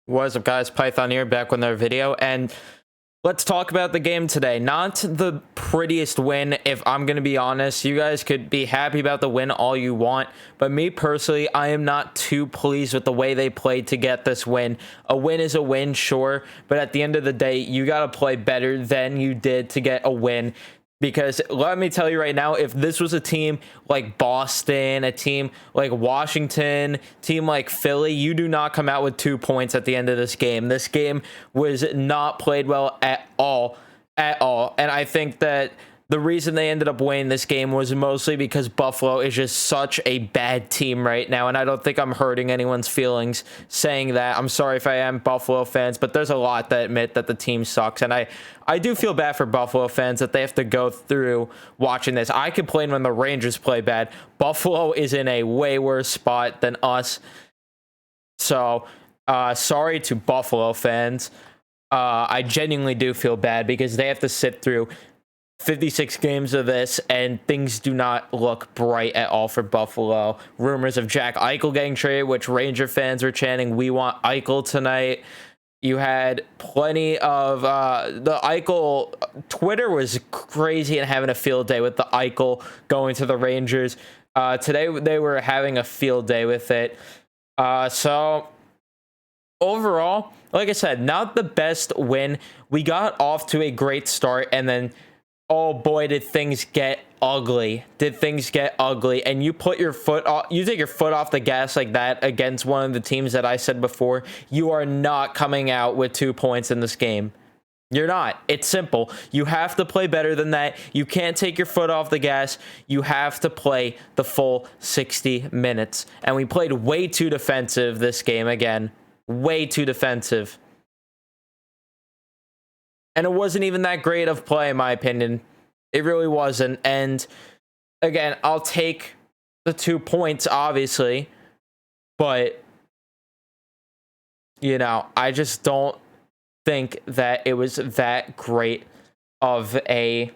What's up, guys? Python here, back with another video, and let's talk about the game today. Not the prettiest win, if I'm going to be honest. You guys could be happy about the win all you want, but me personally, I am not too pleased with the way they played to get this win. A win is a win, sure, but at the end of the day, you got to play better than you did to get a win. Because let me tell you right now, if this was a team like Boston, a team like Washington, team like Philly, you do not come out with 2 points at the end of this game. This game was not played well at all. And I think that the reason they ended up winning this game was mostly because Buffalo is just such a bad team right now. And I don't think I'm hurting anyone's feelings saying that. I'm sorry if I am, Buffalo fans, but there's a lot that admit that the team sucks. And I do feel bad for Buffalo fans that they have to go through watching this. I complain when the Rangers play bad. Buffalo is in a way worse spot than us. So sorry to Buffalo fans. I genuinely do feel bad because they have to sit through 56 games of this, and things do not look bright at all for Buffalo. Rumors of Jack Eichel getting traded, which Ranger fans were chanting, "We want Eichel tonight." You had plenty of the Eichel. Twitter was crazy and having a field day with the Eichel going to the Rangers. Today they were having a field day with it. So overall, like I said, not the best win. We got off to a great start, and then oh boy, did things get ugly. And you put your foot off, you take your foot off the gas like that against one of the teams that I said before, you are not coming out with 2 points in this game. You're not. It's simple. You have to play better than that. You can't take your foot off the gas. You have to play the full 60 minutes. And we played way too defensive this game again. Way too defensive. And it wasn't even that great of play, in my opinion. It really wasn't. And again, I'll take the 2 points, obviously. But, you know, I just don't think that it was that great of a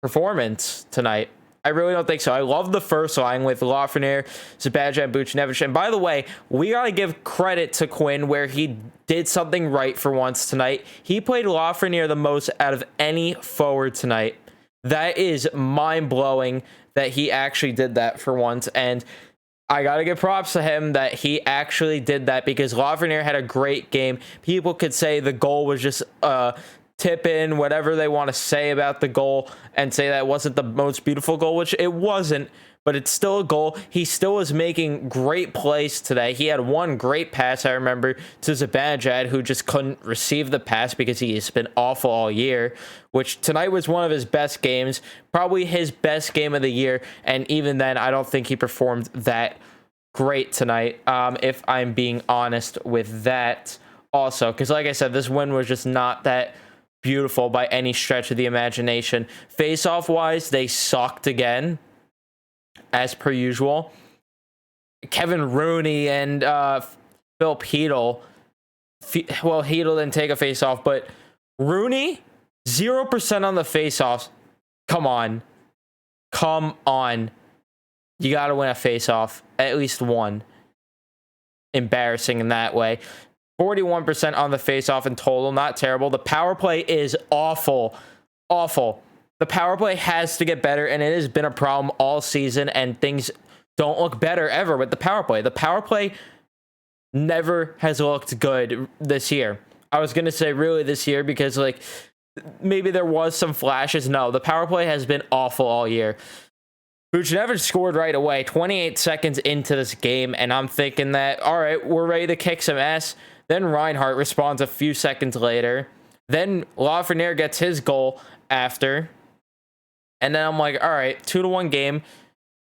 performance tonight. I really don't think so. I love the first line with Lafreniere, Zibanejad, Buchnevich. And by the way, we got to give credit to Quinn where he did something right for once tonight. He played Lafreniere the most out of any forward tonight. That is mind-blowing that he actually did that for once. And I got to give props to him that he actually did that because Lafreniere had a great game. People could say the goal was just tip in, whatever they want to say about the goal, and say that wasn't the most beautiful goal, which it wasn't, but it's still a goal. He still was making great plays today. He had one great pass, I remember, to Zibanejad, who just couldn't receive the pass because he has been awful all year, which tonight was one of his best games, probably his best game of the year, and even then, I don't think he performed that great tonight, if I'm being honest with that also, because like I said, this win was just not that beautiful by any stretch of the imagination. Face-off wise, they sucked again, as per usual. Kevin Rooney and Phil Hedl. Well, Hedl didn't take a face-off, but Rooney, 0% on the face-offs. Come on. You got to win a face-off. At least one. Embarrassing in that way. 41% on the face-off in total. Not terrible. The power play is awful. Awful. The power play has to get better, and it has been a problem all season, and things don't look better ever with the power play. The power play never has looked good this year. I was going to say really this year because, like, maybe there was some flashes. No, the power play has been awful all year. Buchnevich scored right away, 28 seconds into this game, and I'm thinking that, all right, we're ready to kick some ass. Then Reinhart responds a few seconds later. Then Lafreniere gets his goal after. And then I'm like, all right, 2-1 game.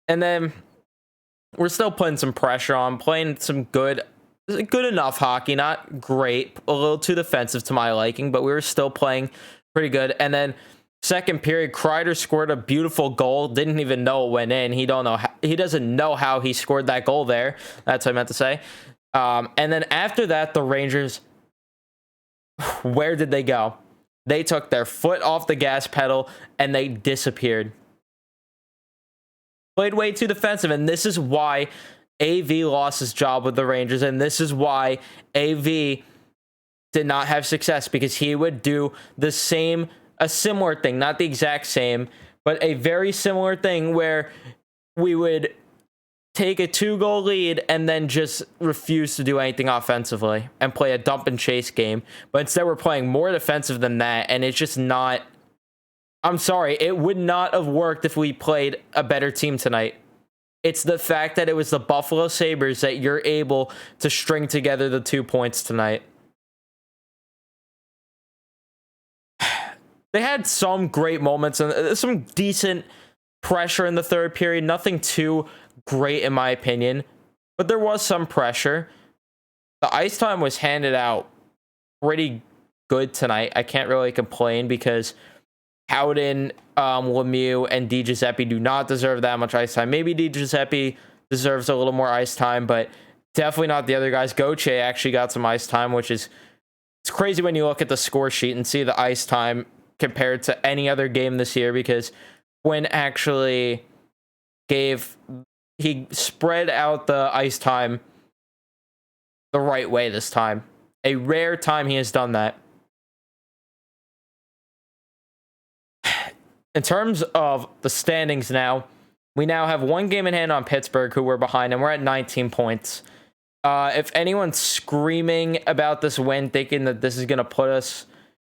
And then we're still putting some pressure on, playing some good enough hockey, not great, a little too defensive to my liking, but we were still playing pretty good. And then second period, Kreider scored a beautiful goal. Didn't even know it went in. He doesn't know how he scored that goal there. That's what I meant to say. And then after that, the Rangers, where did they go? They took their foot off the gas pedal and they disappeared. Played way too defensive, and this is why AV lost his job with the Rangers, and this is why AV did not have success because he would do a similar thing, not the exact same, but a very similar thing where we would take a 2-goal lead and then just refuse to do anything offensively and play a dump and chase game. But instead we're playing more defensive than that, and it's just not... I'm sorry, it would not have worked if we played a better team tonight. It's the fact that it was the Buffalo Sabres that you're able to string together the 2 points tonight. They had some great moments and some decent pressure in the third period. Nothing too great in my opinion, but there was some pressure. The ice time was handed out pretty good tonight. I can't really complain because Howden, Lemieux, and DiGiuseppe do not deserve that much ice time. Maybe DiGiuseppe deserves a little more ice time, but definitely not the other guys. Gauthier actually got some ice time, which is... It's crazy when you look at the score sheet and see the ice time compared to any other game this year, because Quinn actually he spread out the ice time the right way this time. A rare time he has done that. In terms of the standings now, we now have 1 game in hand on Pittsburgh, who we're behind, and we're at 19 points. If anyone's screaming about this win, thinking that this is going to put us,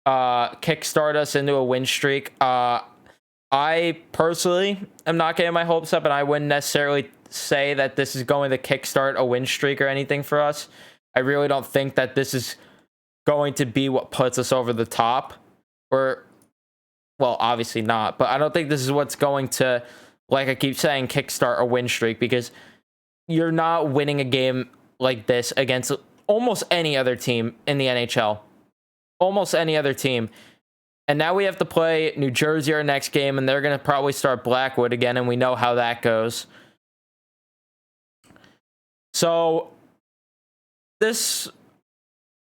kickstart us into a win streak, I personally am not getting my hopes up, and I wouldn't necessarily say that this is going to kickstart a win streak or anything for us. I really don't think that this is going to be what puts us over the top. Or, well, obviously not, but I don't think this is what's going to, like I keep saying, kickstart a win streak, because you're not winning a game like this against almost any other team in the NHL. Almost any other team. And now we have to play New Jersey our next game, and they're going to probably start Blackwood again, and we know how that goes. So this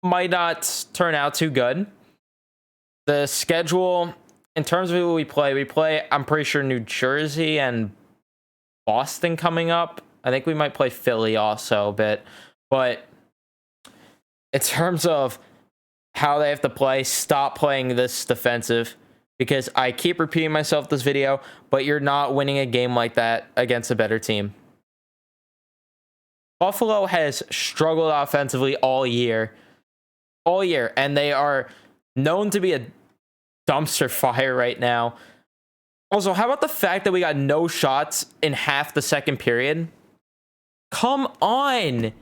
might not turn out too good. The schedule, in terms of who we play, I'm pretty sure New Jersey and Boston coming up. I think we might play Philly also a bit. But in terms of how they have to play, stop playing this defensive, because I keep repeating myself this video, but you're not winning a game like that against a better team. Buffalo has struggled offensively all year, and they are known to be a dumpster fire right now. Also, how about the fact that we got no shots in half the second period? Come on.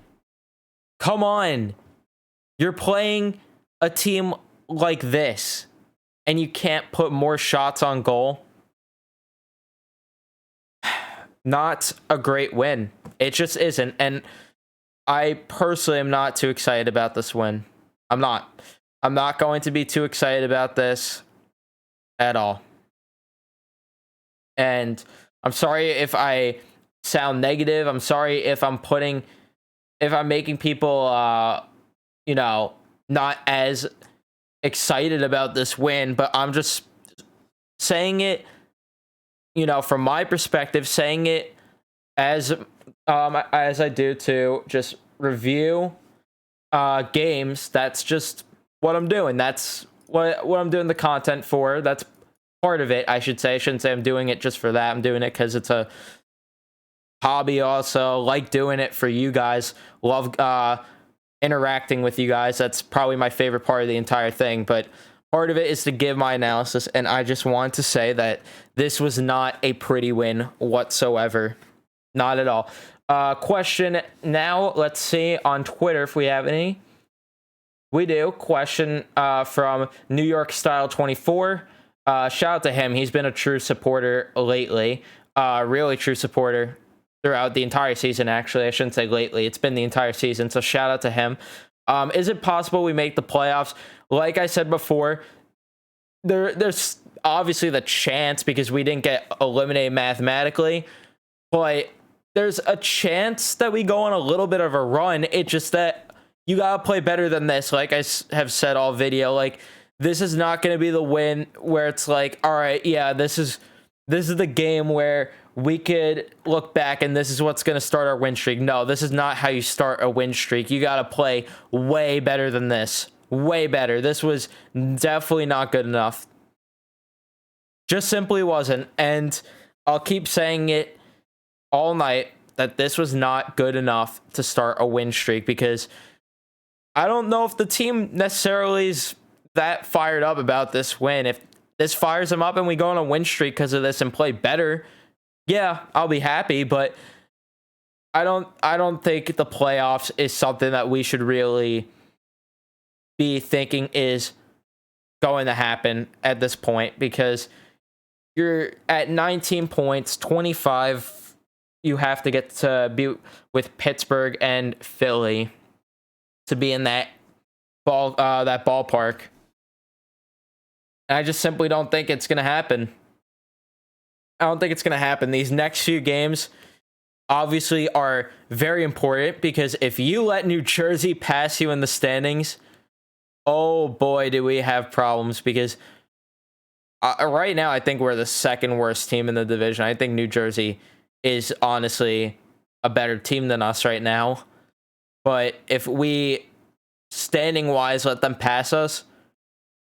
You're playing a team like this, and you can't put more shots on goal. Not a great win. It just isn't. And I personally am not too excited about this win. I'm not going to be too excited about this at all. And I'm sorry if I sound negative. I'm sorry if I'm making people, not as excited about this win, but I'm just saying it, from my perspective, saying it as I do to just review games. That's just what I'm doing. That's what I'm doing the content for. That's part of it, I should say. I shouldn't say I'm doing it just for that. I'm doing it because it's a hobby also. Like doing it for you guys. Love interacting with you guys. That's probably my favorite part of the entire thing, but part of it is to give my analysis, and I just want to say that this was not a pretty win whatsoever. Not at all. Question now, let's see on Twitter if we have any. We do. Question from New York Style 24. Shout out to him. He's been a true supporter lately. Really true supporter throughout the entire season, actually. I shouldn't say lately. It's been the entire season, so shout out to him. Is it possible we make the playoffs? Like I said before, there's obviously the chance because we didn't get eliminated mathematically, but there's a chance that we go on a little bit of a run. It's just that you gotta play better than this. Like I have said all video, like this is not going to be the win where it's like, all right, yeah, this is the game where we could look back and this is what's going to start our win streak. No, this is not how you start a win streak. You got to play way better than this. way better. This was definitely not good enough. Just simply wasn't. And I'll keep saying it all night that this was not good enough to start a win streak, because I don't know if the team necessarily is that fired up about this win. If this fires them up and we go on a win streak because of this and play better, yeah, I'll be happy. But I don't think the playoffs is something that we should really be thinking is going to happen at this point, because you're at 19 points, 25. You have to get to be with Pittsburgh and Philly to be in that ballpark. And I just simply don't think it's going to happen. I don't think it's going to happen. These next few games obviously are very important, because if you let New Jersey pass you in the standings, oh boy, do we have problems. Because right now, I think we're the second worst team in the division. I think New Jersey is honestly a better team than us right now. But if we, standing wise, let them pass us,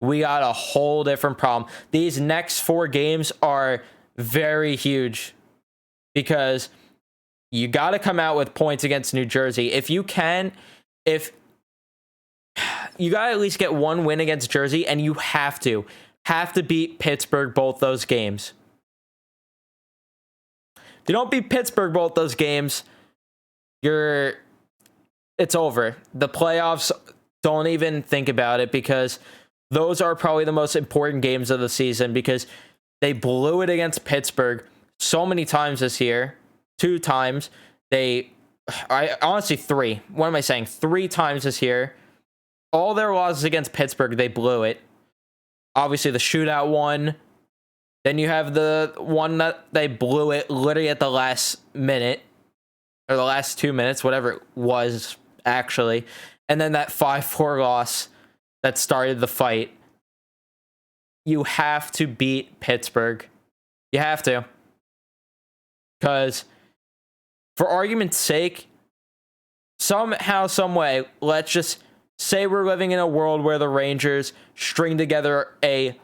we got a whole different problem. These next 4 games are very huge, because you got to come out with points against New Jersey. If you can, if you got to at least get 1 win against Jersey, and you have to beat Pittsburgh both those games. If you don't beat Pittsburgh both those games, it's over. The playoffs, don't even think about it, because those are probably the most important games of the season, because they blew it against Pittsburgh so many times this year. 2 times. Honestly, 3. What am I saying? 3 times this year. All their losses against Pittsburgh, they blew it. Obviously, the shootout one. Then you have the one that they blew it literally at the last minute, or the last 2 minutes, whatever it was, actually. And then that 5-4 loss that started the fight. You have to beat Pittsburgh. You have to. Because, for argument's sake, somehow, some way, let's just say we're living in a world where the Rangers string together a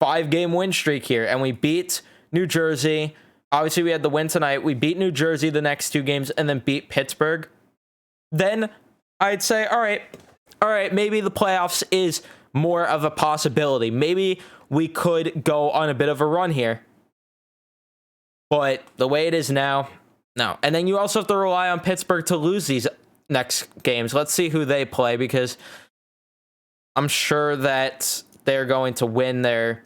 5-game win streak here, and we beat New Jersey. Obviously, we had the win tonight. We beat New Jersey the next 2 games and then beat Pittsburgh. Then I'd say, all right, maybe the playoffs is more of a possibility. Maybe we could go on a bit of a run here. But the way it is now, no. And then you also have to rely on Pittsburgh to lose these next games. Let's see who they play, because I'm sure that they're going to win their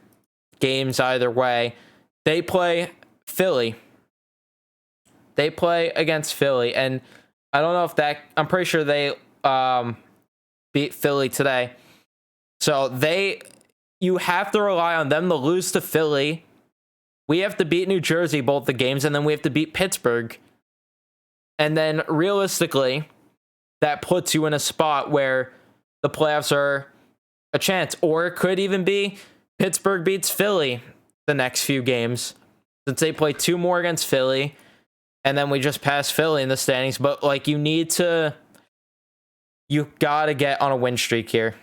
games either way. They play Philly. They play against Philly, and I don't know if that, I'm pretty sure they beat Philly today. So you have to rely on them to lose to Philly. We have to beat New Jersey both the games, and then we have to beat Pittsburgh. And then realistically, that puts you in a spot where the playoffs are a chance. Or it could even be Pittsburgh beats Philly the next few games, since they play 2 more against Philly, and then we just pass Philly in the standings. But like, you gotta get on a win streak here,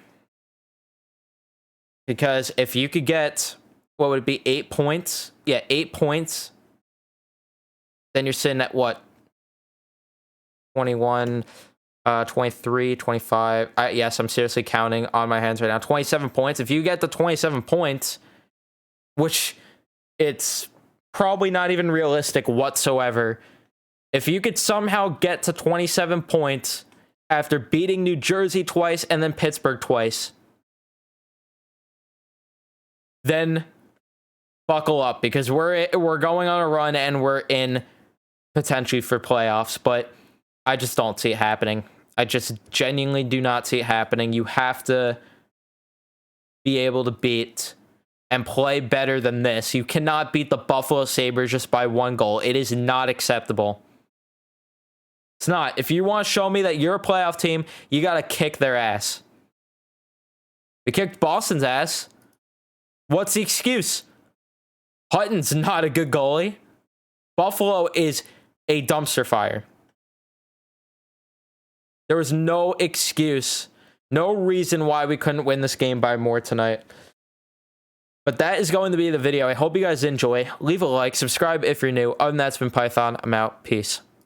because if you could get, what would it be, 8 points? Yeah, 8 points. Then you're sitting at what? 21, 23, 25. Yes, I'm seriously counting on my hands right now. 27 points. If you get the 27 points, which it's probably not even realistic whatsoever, if you could somehow get to 27 points after beating New Jersey twice and then Pittsburgh twice, then buckle up, because we're going on a run and we're in potentially for playoffs. But I just don't see it happening. I just genuinely do not see it happening. You have to be able to beat and play better than this. You cannot beat the Buffalo Sabres just by 1 goal. It is not acceptable. It's not. If you want to show me that you're a playoff team, you got to kick their ass. We kicked Boston's ass. What's the excuse? Hutton's not a good goalie. Buffalo is a dumpster fire. There was no excuse No reason why we couldn't win this game by more tonight. But that is going to be the video. I hope you guys enjoy. Leave a like, subscribe if you're new. Other than that, it's been Python. I'm out. Peace.